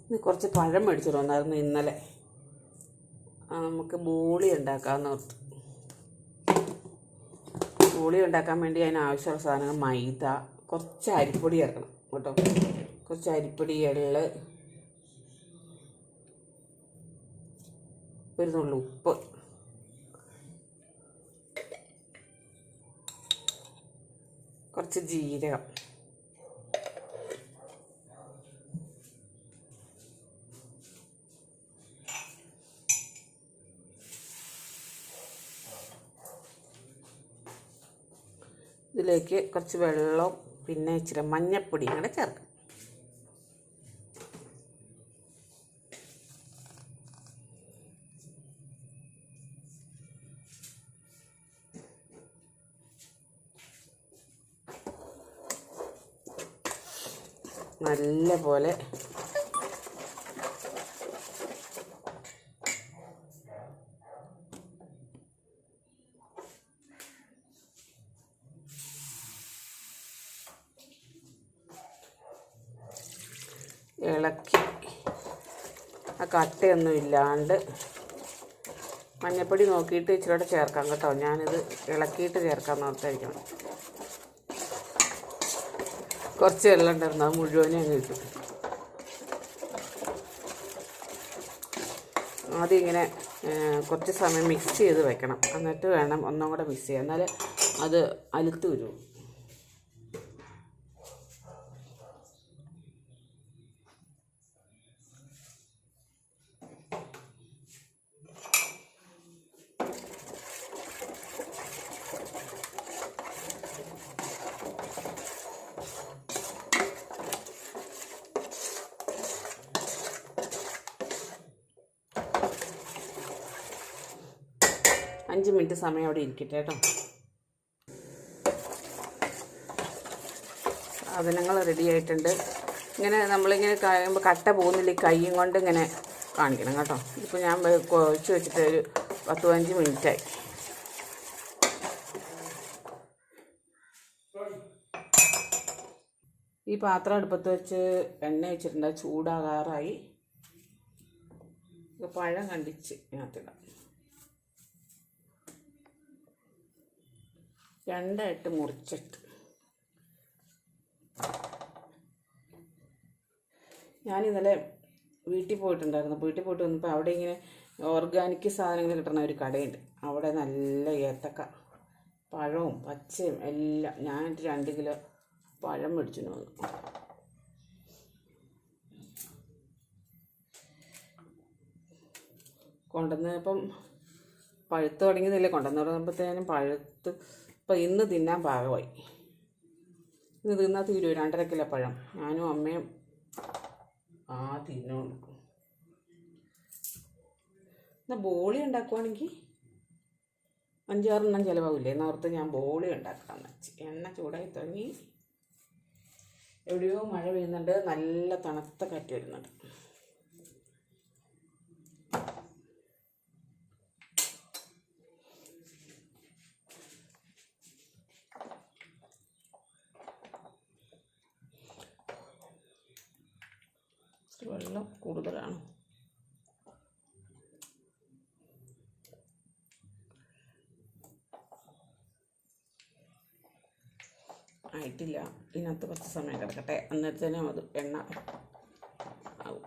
ഇന്ന് കുറച്ച് പഴം മേടിച്ചിട്ട് വന്നായിരുന്നു ഇന്നലെ. നമുക്ക് ബോളി ഉണ്ടാക്കാമെന്ന് ഓർത്തു. ബോളി ഉണ്ടാക്കാൻ വേണ്ടി അതിനാവശ്യമുള്ള സാധനങ്ങൾ മൈദ, കുറച്ച് അരിപ്പൊടി ചേർക്കണം കേട്ടോ. കുറച്ച് അരിപ്പൊടി, എള്ള്, ഒരു നുള്ളു ഉപ്പ്, കുറച്ച് ജീരകം, ഇതിലേക്ക് കുറച്ച് വെള്ളവും പിന്നെ ഇച്ചിരി മഞ്ഞൾപ്പൊടിയും കൂടെ ചേർക്കാം. നല്ല പോലെ ഇളക്കി ആ കട്ടയൊന്നും ഇല്ലാണ്ട് മഞ്ഞൾപ്പൊടി നോക്കിയിട്ട് ഇച്ചിരിയോടെ ചേർക്കാം കേട്ടോ. ഞാനിത് ഇളക്കിയിട്ട് ചേർക്കാമെന്ന് ഓർത്തായിരിക്കണം. കുറച്ച് വെള്ളം ഉണ്ടായിരുന്നു, അത് മുഴുവനും അങ്ങ് ഇട്ടു. ആദ്യം ഇങ്ങനെ കുറച്ച് സമയം മിക്സ് ചെയ്ത് വെക്കണം, എന്നിട്ട് വേണം ഒന്നും കൂടെ മിക്സ് ചെയ്യാൻ, എന്നാലേ അത് അലുത്ത് വരും. 5 മിനിറ്റ് സമയം അവിടെ ഇരിക്കട്ടെ കേട്ടോ. സാധനങ്ങൾ റെഡി ആയിട്ടുണ്ട്. ഇങ്ങനെ നമ്മളിങ്ങനെ കഴിയുമ്പോൾ കട്ട പോകുന്നില്ല, ഈ കൈയും കൊണ്ട് ഇങ്ങനെ കാണിക്കണം കേട്ടോ. ഇപ്പോൾ ഞാൻ കുഴച്ച് വെച്ചിട്ട് ഒരു 10-15 മിനിറ്റായി. ഈ പാത്രം അടുപ്പത്ത് വെച്ച് എണ്ണ വെച്ചിട്ടുണ്ട്, ചൂടാകാറായി. പഴം കണ്ടിച്ച് ഇതിനകത്തിടാം. 2 മുറിച്ചിട്ട് ഞാനിന്നലെ വീട്ടിൽ പോയിട്ടുണ്ടായിരുന്നു. വീട്ടിൽ പോയിട്ട് വന്നപ്പോൾ അവിടെ ഇങ്ങനെ ഓർഗാനിക് സാധനങ്ങൾ കിട്ടുന്ന ഒരു കടയുണ്ട്. അവിടെ നല്ല ഏത്തക്ക പഴവും പച്ചയും എല്ലാം. ഞാൻ 2 കിലോ പഴം മേടിച്ചിട്ട് വന്നു. കൊണ്ടുവന്നപ്പം പഴുത്ത് തുടങ്ങിയതല്ലേ, കൊണ്ടുവന്ന് പറയുമ്പോഴത്തേനും പഴുത്ത്. ഇപ്പം ഇന്ന് തിന്നാൻ പാകമായി. ഇന്ന് തിന്നാൽ തീരും. 2.5 കിലോ പഴം ഞാനും അമ്മയും തിന്നുള്ളൂ. എന്നാൽ ബോളി ഉണ്ടാക്കുവാണെങ്കിൽ 5-6 എണ്ണം ചിലവാകില്ലേ എന്നോർത്ത് ഞാൻ ബോളി ഉണ്ടാക്കാമെന്ന് വെച്ച്. എണ്ണ ചൂടായി തുടങ്ങി. എവിടെയോ മഴ പെയ്യുന്നുണ്ട്, നല്ല തണുത്ത കാറ്റ് വരുന്നുണ്ട്. വെള്ളം കൂടുതലാണ്. ആയിട്ടില്ല, ഇതിനകത്ത് കുറച്ച് സമയം കിടക്കട്ടെ, അന്നേരത്തേനും അത് എണ്ണ ആവും.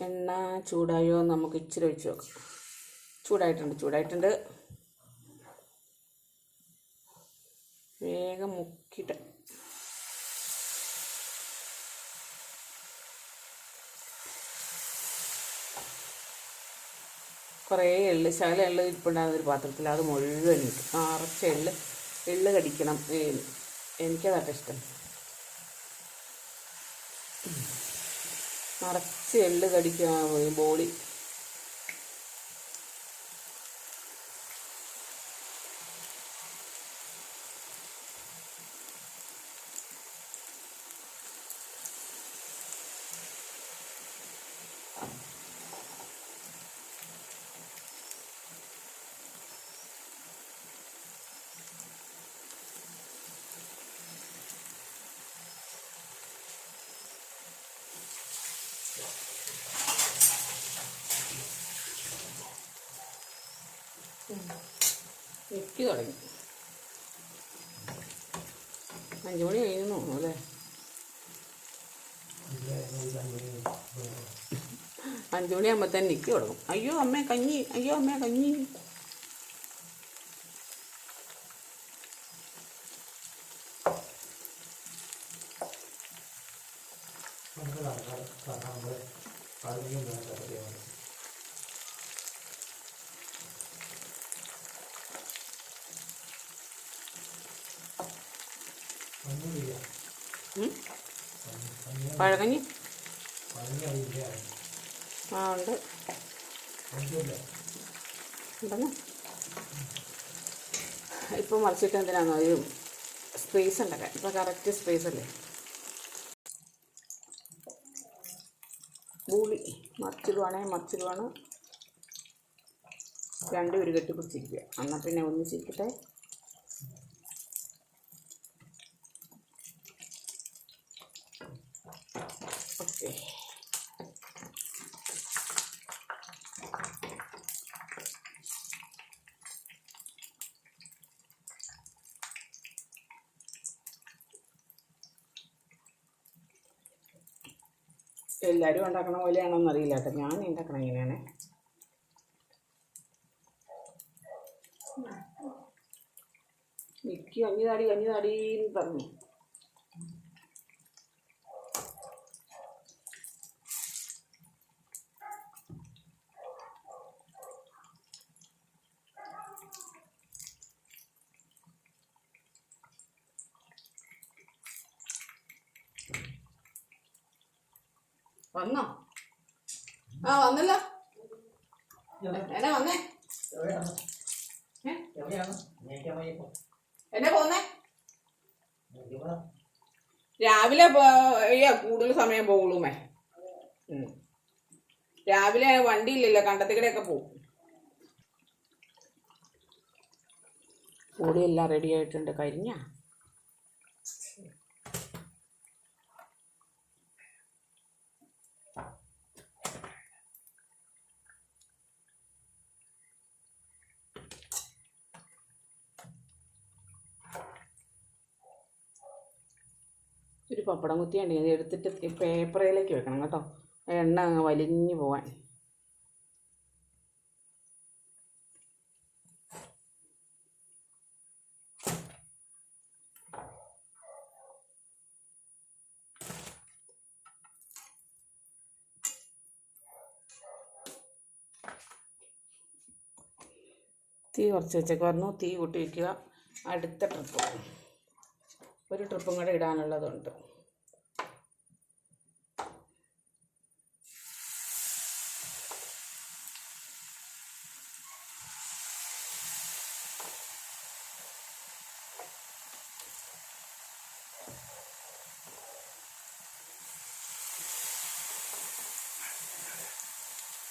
എണ്ണ ചൂടായോ നമുക്ക് ഇച്ചിരി ഒഴിച്ച് നോക്കാം. ചൂടായിട്ടുണ്ട്. വേഗം മുക്കിയിട്ട് കുറേ ശകല എള്ള് ഇരിപ്പുണ്ടാകുന്ന ഒരു പാത്രത്തിൽ അത് മുഴുവൻ ഇട്ടു. നിറച്ച് എള്ള് കടിക്കണം. എനിക്കതായിട്ട് ഇഷ്ടം. നിറച്ച് എള്ള് കടിക്കണം ഈ ബോളി. ഞെക്കി തുടങ്ങി. 5 മണി കഴിഞ്ഞു തോന്നുന്നു അല്ലേ? 5 മണിയാകുമ്പോൾ തന്നെ ഞെക്കി തുടങ്ങും. അയ്യോ അമ്മേ കഞ്ഞി, അയ്യോ അമ്മേ കഞ്ഞി. പഴകഞ്ഞി ആ ഉണ്ട് ഉണ്ടെന്ന്. ഇപ്പോൾ മറിച്ചിട്ട് എന്തിനാണോ ഒരു സ്പേസ് ഉണ്ടാക്കാൻ. ഇപ്പോൾ കറക്റ്റ് സ്പേസ് അല്ലേ. ബൂളി മറിച്ചിടുവാണ്. 2 ഒരു കെട്ടി പിടിച്ചിരിക്കുക. എന്നാൽ പിന്നെ ഒന്നിച്ചിരിക്കട്ടെ. ഓക്കെ, എല്ലാവരും ഉണ്ടാക്കണ പോലെയാണോന്ന് അറിയില്ല കേട്ടോ. ഞാൻ ഉണ്ടാക്കണം ഇങ്ങനെയാണ്. എനിക്ക് കഞ്ഞി താടിന്ന് പറഞ്ഞു. വന്നോ? ആ വന്നല്ലോ. എന്നെ വന്നേ, എന്നെ പോന്നേ. രാവിലെ കൂടുതൽ സമയം പോകുള്ളൂമേ. രാവിലെ വണ്ടിയില്ലല്ലോ, കണ്ടത്തിക്കടെയൊക്കെ പോകും. കൂടിയെല്ലാം റെഡി ആയിട്ടുണ്ട്. കരിഞ്ഞ ഒരു പപ്പടം കുത്തിയാണ്. ഇത് എടുത്തിട്ട് പേപ്പറിലേക്ക് വെക്കണം കേട്ടോ, എണ്ണ വലിഞ്ഞു പോവാൻ. തീ കുറച്ച് വെച്ചേക്ക് പറഞ്ഞു. തീ കൂട്ടി വയ്ക്കുക. അടുത്ത ഒരു ട്രിപ്പും കൂടെ ഇടാനുള്ളതുണ്ട്.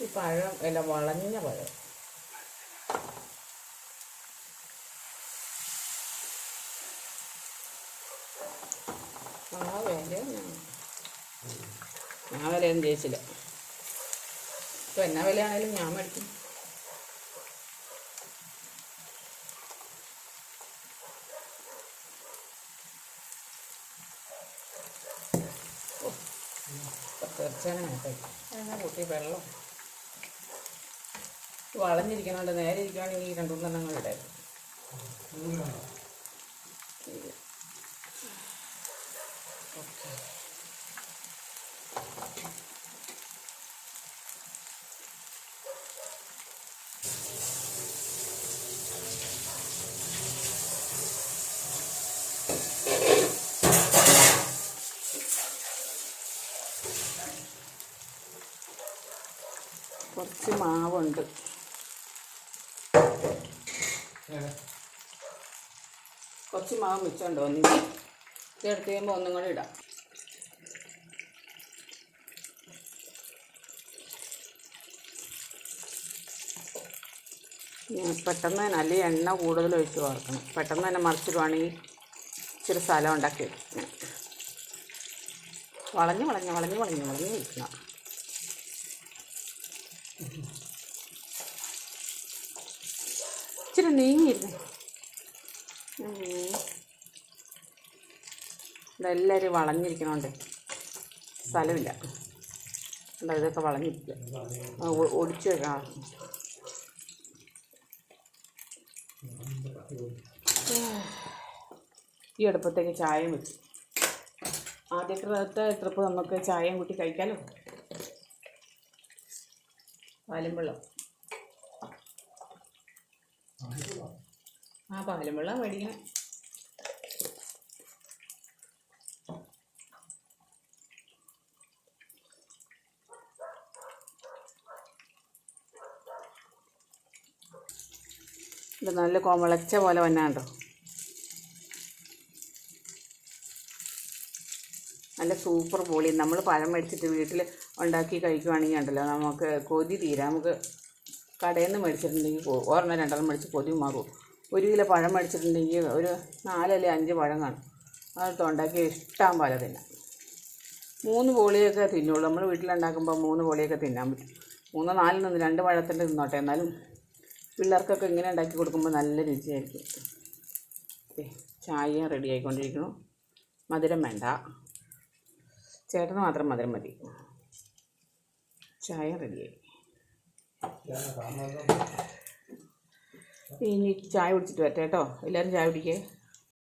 ഈ പഴം എല്ലാം വളഞ്ഞ പഴം. ഞാൻ വിലയൊന്നും ജയിച്ചില്ല. ഇപ്പം എന്നാ വിലയാണേലും ഞാൻ മേടിക്കും. തീർച്ചയായും എന്നാ കൂട്ടി വെള്ളം വളഞ്ഞിരിക്കണോണ്ട് നേരെ ഇരിക്കുകയാണെങ്കിൽ 2-3 എണ്ണങ്ങൾ ഇടായിരുന്നു. ഓക്കെ, കുറച്ച് മാവുണ്ട്. കുറച്ച് മാവ് മിച്ചമുണ്ടോ? ഇതെടുത്ത് കഴിയുമ്പോൾ ഒന്നും കൂടെ ഇടാം. പെട്ടെന്ന് തന്നെ, അല്ലെങ്കിൽ എണ്ണ കൂടുതൽ ഒഴിച്ച് വറക്കണം. പെട്ടെന്ന് തന്നെ മറിച്ചിടുവാണെങ്കിൽ ഇച്ചിരി സ്ഥലം ഉണ്ടാക്കി വെക്കും. വളഞ്ഞ് വയ്ക്കണം. ഇച്ചിരി നീങ്ങിയിരുന്നേ. ഇതെല്ലാവരും വളഞ്ഞിരിക്കണോണ്ട് സ്ഥലമില്ല. ഉണ്ടോ, ഇതൊക്കെ വളഞ്ഞിരിക്കുക. ഒടിച്ചു വെക്കണം. ഈ അടുപ്പത്തേക്ക് ചായയും വെച്ചു. ആദ്യത്തെ ട്രിപ്പ് നമുക്ക് ചായയും കൂട്ടി കഴിക്കാമല്ലോ. പാലും വെള്ളം. പാലും വെള്ളം മേടിക്കണേ. ഇത് നല്ല കോമളച്ച പോലെ വന്നാണ്ടോ. നല്ല സൂപ്പർ പൊളി. നമ്മൾ പഴം മേടിച്ചിട്ട് വീട്ടിൽ ഉണ്ടാക്കി കഴിക്കുവാണെങ്കിൽ ഉണ്ടല്ലോ നമുക്ക് കൊതി തീരാം. നമുക്ക് കടയിൽ നിന്ന് മേടിച്ചിട്ടുണ്ടെങ്കിൽ ഒരെണ്ണം രണ്ടെണ്ണം മേടിച്ച് കൊതി മാറും. 1 കിലോ പഴം മേടിച്ചിട്ടുണ്ടെങ്കിൽ ഒരു 4 അല്ലെങ്കിൽ 5 പഴം കാണും. അതൊക്കെ ഉണ്ടാക്കി ഇഷ്ടം പോലെ തിന്നാം. 3 പോളിയൊക്കെ തിന്നുള്ളൂ. നമ്മൾ വീട്ടിലുണ്ടാക്കുമ്പോൾ 3 പോളിയൊക്കെ തിന്നാൻ പറ്റും. 3 4 നിന്ന് 2 പഴത്തിൻ്റെ തിന്നോട്ടെ. എന്നാലും പിള്ളേർക്കൊക്കെ ഇങ്ങനെ ഉണ്ടാക്കി കൊടുക്കുമ്പോൾ നല്ല രുചിയായിരിക്കും. ചായ റെഡി ആയിക്കൊണ്ടിരിക്കുന്നു. മധുരം വേണ്ട, ചേട്ടന് മാത്രം മധുരം മതി. ചായ റെഡിയായി. ഇനി ചായ കുടിച്ചിട്ട് വരട്ടെ കേട്ടോ. എല്ലാവരും ചായ കുടിക്കേ.